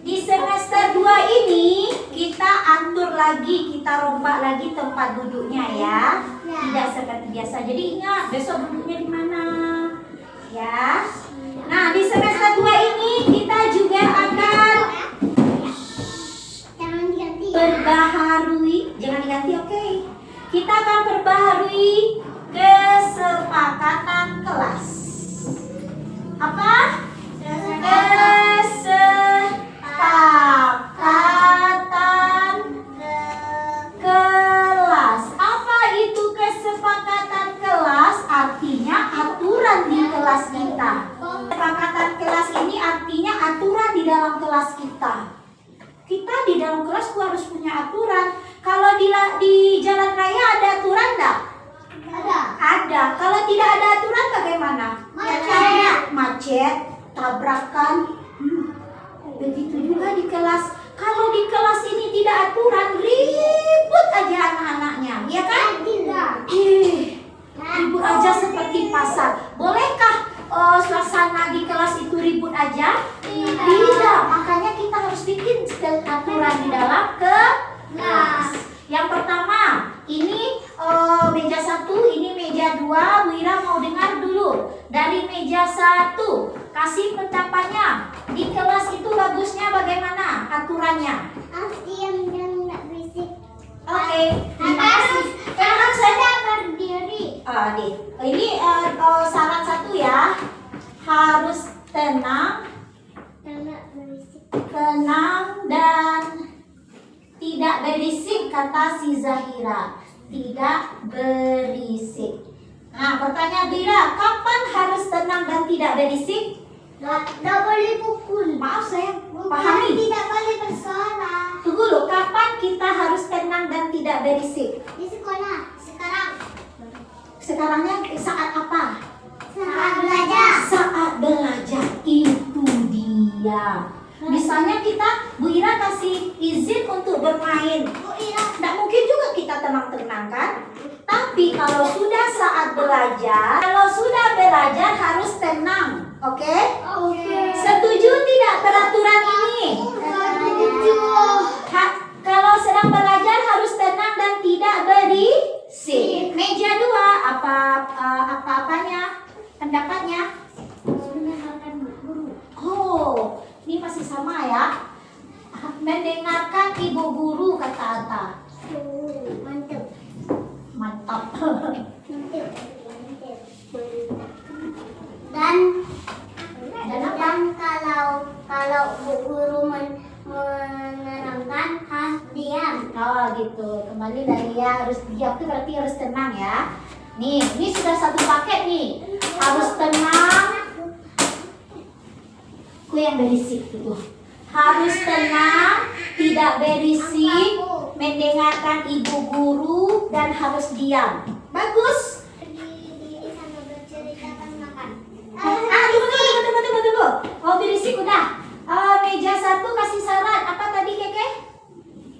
Di semester 2 ini kita atur lagi, kita rombak lagi tempat duduknya ya. Tidak seperti biasa. Jadi ingat besok duduknya di mana? Ya. Nah, di semester 2 ini kita juga akan perbaharui, jangan diganti, oke. Kita akan perbaharui kesepakatan kelas. Apa? Kesepakatan kelas. Apa itu kesepakatan kelas? Artinya aturan di kelas kita. Kesepakatan kelas ini artinya aturan di dalam kelas kita. Kita di dalam kelas harus punya aturan. Kalau di jalan raya ada aturan enggak? Ada. Kalau tidak ada aturan bagaimana? Macet, tabrakan. Begitu juga di kelas. Kalau di kelas ini tidak aturan, ribut aja anak-anaknya, ya kan? Ribut aja seperti pasar. Bolehkah suasana di kelas itu ribut aja? Tidak. Makanya kita harus bikin aturan di dalam kelas. Yang pertama, ini meja 1, ini meja 2. Bu Ira mau dengar dulu dari meja 1. Kasih pendapatnya. Di kelas itu bagusnya bagaimana aturannya? Diam dan nggak berisik. Oke, terima kasih. Sekarang saya berdiri. Ini syarat 1 ya. Harus tenang, Nggak berisik. dan tidak berisik, kata si Zahira. Tidak berisik. Nah, pertanyaan Bira, kapan harus tenang dan tidak berisik? Nggak boleh pukul. Maaf saya Bukan, pahami. tidak boleh bersuara. Tunggu loh, kapan kita harus tenang dan tidak berisik? Di sekolah sekarang. Sekarangnya saat apa? Saat belajar. Saat belajar, itu dia. Misalnya Bu Ira kasih izin untuk bermain. Bu Ira. Tidak mungkin juga kita tenang-tenang kan? Tapi kalau sudah saat belajar, harus tenang. Oke? Setuju tidak peraturan ini? Kalau sedang belajar harus tenang dan tidak berisik. Meja 2, apa-apanya? Pendapatnya? Oh, ini masih sama ya. Mendengarkan ibu guru, kata Ata. Mantap. Dan kalau bu guru menerangkan harus diam. Oh gitu. Kembali dari ya harus diam itu berarti harus tenang ya. Nih, ini sudah satu paket nih. Harus tenang. Kue yang berisik itu. Harus tenang, tidak berisik, mendengarkan ibu guru dan harus diam. Bagus. Berdiri sama bercerita pas makan. Tunggu. Oh, berisik udah. Meja 1 kasih syarat. Apa tadi, Keke?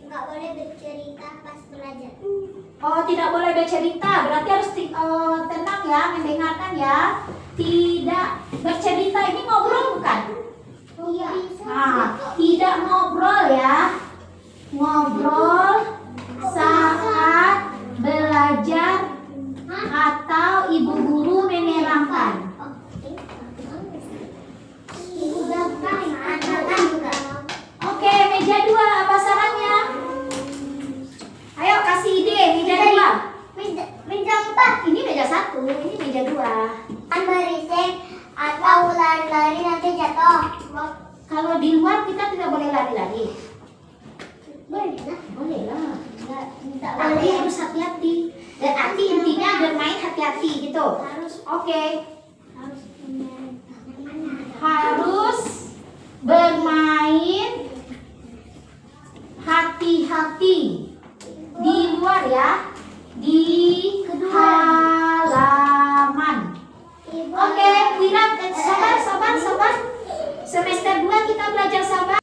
Nggak boleh bercerita pas belajar. Oh, tidak boleh bercerita. Berarti harus tenang ya, mendengarkan ya. Tidak bercerita ini ngobrol bukan? Iya. Tidak ngobrol ya. Ngobrol saat belajar atau ibu guru menerangkan. Oke, meja 2 apa sarannya? Ayo kasih ide, meja 2. Meja 4. Ini meja 1, ini meja 2. Berisik atau lari-lari nanti jatuh. Kalau di luar kita tidak boleh lari-lari. Boleh lah. Tidak tapi harus hati-hati. Dan arti intinya bermain hati-hati gitu. Oke. Harus bermain hati-hati di luar ya, di halaman. Oke, Wira, sabar. Semester 2 kita belajar sabar.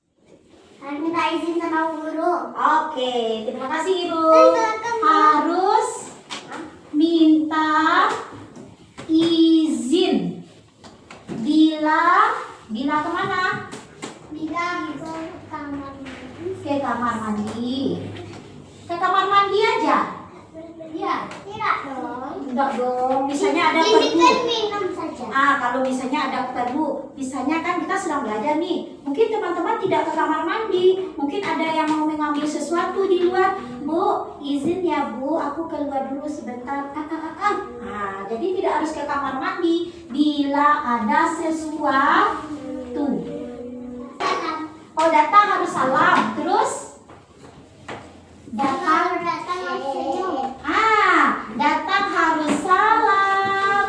Harus minta izin sama guru. Oke, terima kasih Ibu. Harus minta izin. Bila kemana? Bila Ke kamar mandi. Ke kamar mandi aja. Iya, tidak dong. Enggak dong. Misalnya ada Ini perlu. kan minum saja. Kalau misalnya ada perlu, misalnya kan kita sedang belajar nih, mungkin teman-teman tidak ke kamar mandi, mungkin ada yang mau mengambil sesuatu di luar. Bu, izin ya Bu, aku keluar dulu sebentar. Nah, jadi tidak harus ke kamar mandi bila ada sesuatu. Oh, datang harus salam, terus datang. Datang harus salam.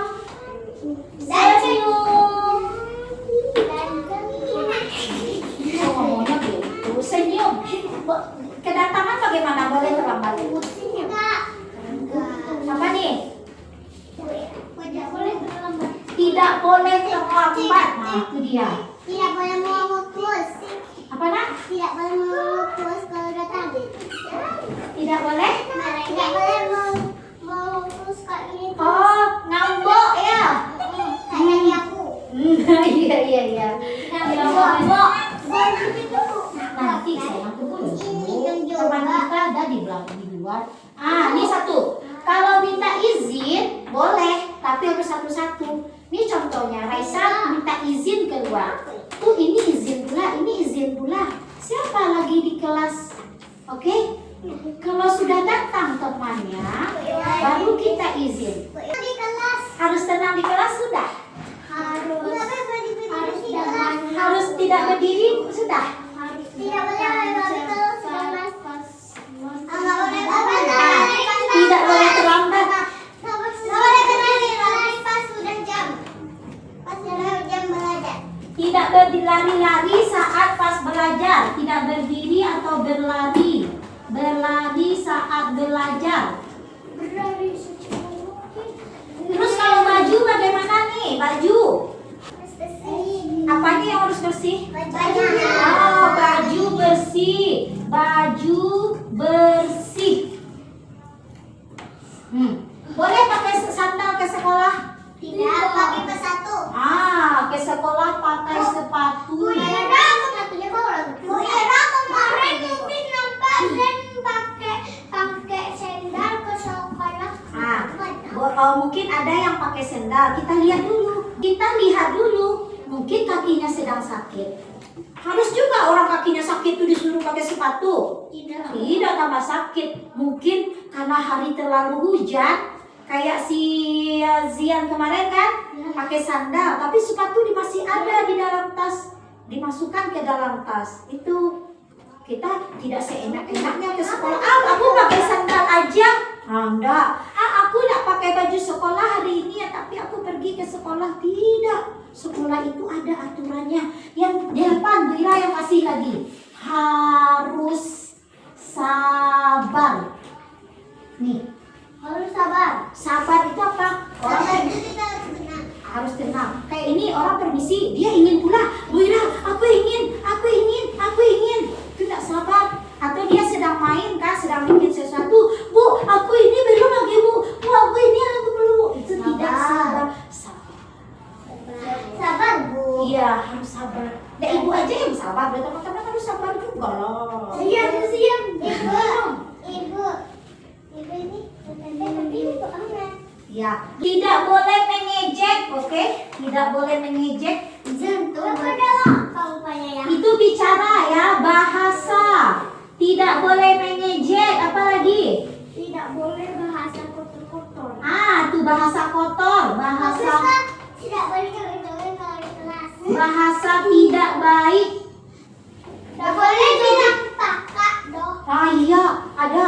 Senyum. Oh, ngomongnya begitu. Senyum. Kedatangan bagaimana? Boleh terlambat? Apa nih? Tidak boleh terlambat. Nah, itu dia. Tidak boleh mengukus. Apa nak? Tidak boleh mengukus kalau datang. Tidak boleh? Tidak boleh mengukus kalau ini. Oh, ngambek ya? Kayak aku. Iya. Ngambek. Nanti saya tunggu dulu. Teman kita ada di belakang di luar. Ini satu. Kalau minta izin boleh, tapi harus satu-satu. Ini contohnya, Raisa minta izin keluar. Ini izin pula, ini izin pula. Siapa lagi di kelas? Oke? Kalau sudah datang temannya, baru kita izin. Di kelas Harus tenang di kelas sudah. Harus tidak berdiri sudah. tidak boleh lari kalau sudah mas. Enggak boleh Tidak boleh terlambat. Enggak boleh lari pas sudah jam. Pas sudah jam belajar. Tidak berlari-lari saat pas belajar. Tidak berdiri atau berlari. Berlari saat belajar. Berlari secepat mungkin. Terus kalau baju bagaimana nih? Baju. Apanya yang harus bersih? Bajunya. Oh, baju bersih. Baju bersih. Boleh pakai sandal ke sekolah? Tidak pakai sepatu. Ke sekolah pakai sepatu. Bu Ira, sepatunya bawa. Bu Ira kemarin mungkin nampak dan pakai sandal ke sekolah. Mungkin ada yang pakai sandal. Kita lihat dulu. Mungkin kakinya sedang sakit. Harus juga orang kakinya sakit itu disuruh pakai sepatu. Tidak tambah sakit. Mungkin karena hari terlalu hujan, kayak si Zian kemarin kan pakai sandal, tapi sepatu masih ada di dalam tas, dimasukkan ke dalam tas. Itu kita tidak seenak-enaknya ke sekolah. Aku pakai sandal aja. Enggak. Aku tidak pakai baju sekolah hari ini ya, tapi aku pergi ke sekolah. Tidak. Sekolah itu ada aturannya. Yang di depan Bu Ira yang masih lagi. Harus sabar. Nih. Harus sabar. Sabar itu apa? Harus tenang. Kayak ini orang permisi, dia ingin pula. Bu Ira, aku ingin. Itu tidak sabar. Atau dia sedang main kan, sedang bikin sesuatu. Bu, aku ini belum lagi Bu. Bu, aku ini aku belum. Itu tidak sabar. Sabar, Bu. Iya, harus sabar. Nah, ibu aja yang sabar, teman-teman harus sabar juga loh. Siap. Ibu ini tadi untuk anak. Ya, tidak boleh mengejek, oke? Tidak boleh mengejek. Itu bicara ya, bahasa. Tidak boleh mengejek, apalagi? Tidak boleh bahasa kotor-kotor. Itu bahasa kotor, bahasa Tidak boleh joget-joget kalau di kelas. bahasa tidak baik. Tidak boleh bilang pakak dong. Iya, ada.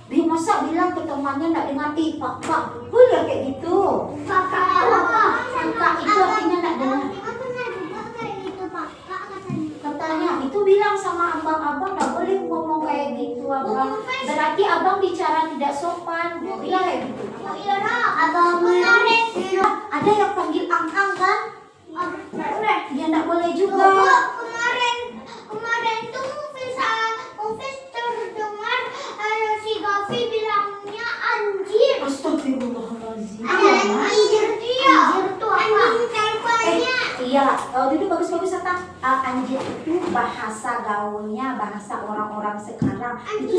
Dia masa bilang ke temannya enggak dengar pakak. Boleh kayak gitu. Pakak apa? Pakak itu artinya enggak dengar. Pernah juga kayak gitu pakak katanya. Katanya itu bilang sama abang-abang enggak boleh ngomong kayak gitu abang. Berarti abang bicara tidak sopan. Dia bilang kayak gitu. Bu Ira, abang kemarin. Ada yang panggil angkang kan? Dia enggak boleh juga. Kemarin tuh Mufis terdengar si Gavi bilangnya anjir. Astagfirullahaladzim. Anjir dia. Anjir tuh apa? Anjing Iya, itu bagus-bagus Ata. Anjir itu bahasa gaulnya, bahasa orang-orang sekarang. Itu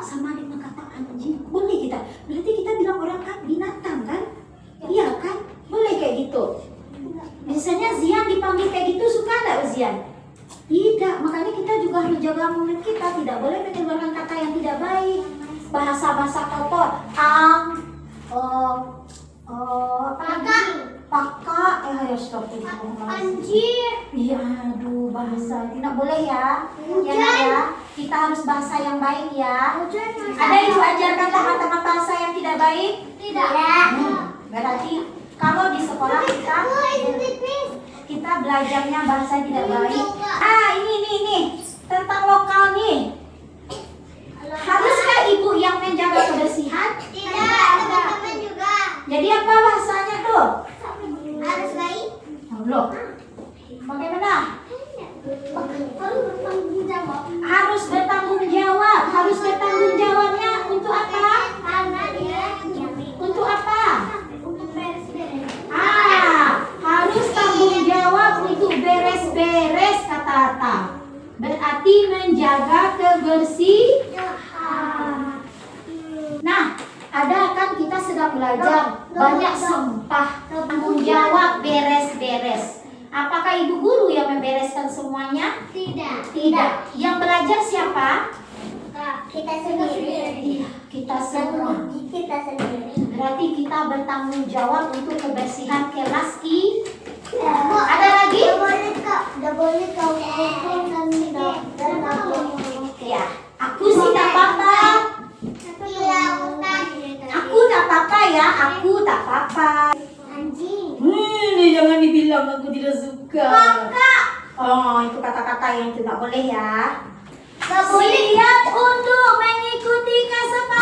sama dengan kata anjing. Boleh kita? Berarti kita bilang orang kan binatang kan? Iya kan? Boleh kayak gitu. Misalnya Zian dipanggil kayak gitu, suka nggak Zian? Tidak, makanya kita juga harus jaga mulut kita. Tidak boleh mengeluarkan kata yang tidak baik. Bahasa-bahasa kotor. Paka, ya stop itu. Anjir. Iya, aduh bahasa tidak boleh ya. Ya Nak, ya. Kita harus bahasa yang baik ya. Ada ibu ajarkan kata-kata bahasa yang tidak baik? Tidak. Berarti kalau di sekolah kita belajarnya bahasa yang tidak baik. Ini tentang lokal nih. Haruskah ibu yang menjaga kebersihan? Tidak, teman-teman juga. Jadi apa bahasanya tuh? Harus baik. Loh, bagaimana? Harus bertanggung jawab. Harus bertanggung jawab. Harus bertanggung jawabnya untuk apa? Karena dia Untuk apa? untuk beres-beres. Harus tanggung jawab untuk beres-beres kata Ata. Berarti menjaga kebersihan. Nah, ada kan kita sedang belajar banyak sampah, tanggung jawab beres-beres. Apakah ibu guru yang membereskan semuanya? Tidak. Tidak. Yang belajar siapa? Kita sendiri. Iya, kita semua. Kita sendiri. Berarti kita bertanggung jawab untuk kebersihan kelas Ya, Ada lagi? Udah boleh kau hukum dan Ya, aku sih tak apa-apa. Aku tak apa-apa ya, aku tak apa-apa. Anjing. Jangan dibilang aku tidak suka. Kakak. Oh, itu kata-kata yang tidak boleh ya. Gak boleh. Siap untuk mengikuti kesepakatan.